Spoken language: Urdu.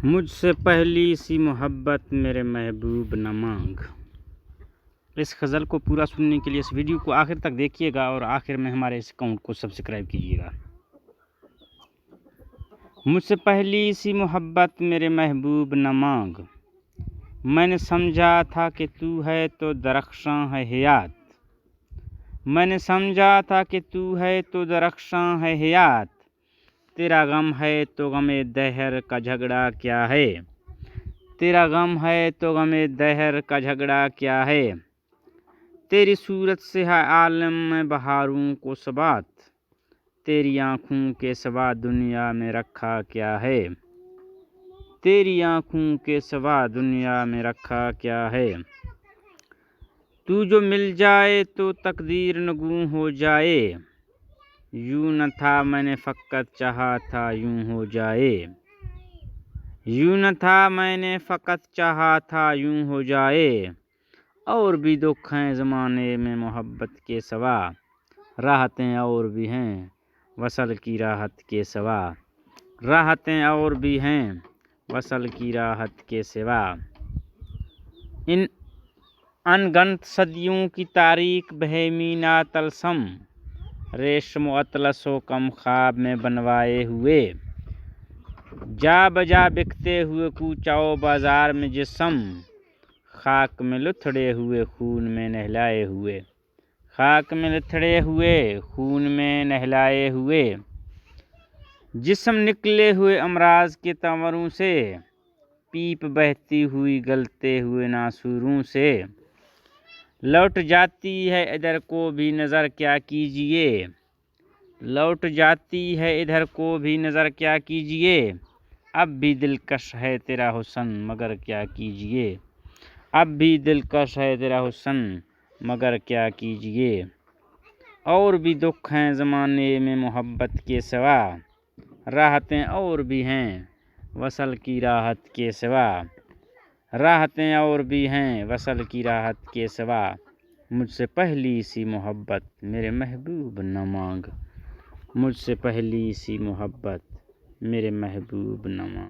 مجھ سے پہلی سی محبت میرے محبوب نہ مانگ۔ اس غزل کو پورا سننے کے لیے اس ویڈیو کو آخر تک دیکھیے گا اور آخر میں ہمارے اس اکاؤنٹ کو سبسکرائب کیجیے گا۔ مجھ سے پہلی سی محبت میرے محبوب نہ مانگ، میں نے سمجھا تھا کہ تو ہے تو درخشاں ہے حیات، میں نے سمجھا تھا کہ تو ہے تو درخشاں ہے حیات، تیرا غم ہے تو غم دہر کا جھگڑا کیا ہے، تیرا غم ہے تو غم دہر کا جھگڑا کیا ہے، تیری صورت سے ہے عالم میں بہاروں کو ثبات، تیری آنکھوں کے سوا دنیا میں رکھا کیا ہے، تیری آنکھوں کے سوا دنیا میں رکھا کیا ہے، تو جو مل جائے تو تقدیر نگوں ہو جائے، یوں نہ تھا میں نے فقط چاہا تھا یوں ہو جائے، یوں نہ تھا میں نے فقط چاہا تھا یوں ہو جائے، اور بھی دکھ ہیں زمانے میں محبت کے سوا، راحتیں اور بھی ہیں وصل کی راحت کے سوا، راحتیں اور بھی ہیں وصل کی راحت کے سوا، ان انگنت صدیوں کی تاریک بہیمینا طلسم، ریشم و اطلس و کم خواب میں بنوائے ہوئے، جا بجا بکتے ہوئے کوچہ و بازار میں جسم، خاک میں لتھڑے ہوئے خون میں نہلائے ہوئے، خاک میں لتھڑے ہوئے خون میں نہلائے ہوئے، جسم نکلے ہوئے امراض کے تنوروں سے، پیپ بہتی ہوئی گلتے ہوئے ناسوروں سے، لوٹ جاتی ہے ادھر کو بھی نظر کیا کیجیے، لوٹ جاتی ہے ادھر کو بھی نظر کیا کیجیے، اب بھی دلکش ہے تیرا حسن مگر کیا کیجیے، اب بھی دلکش ہے تیرا حسن مگر کیا کیجیے، اور بھی دکھ ہیں زمانے میں محبت کے سوا، راحتیں اور بھی ہیں وصل کی راحت کے سوا، راحتیں اور بھی ہیں وصل کی راحت کے سوا، مجھ سے پہلی سی محبت میرے محبوب نہ مانگ، مجھ سے پہلی سی محبت میرے محبوب نہ مانگ۔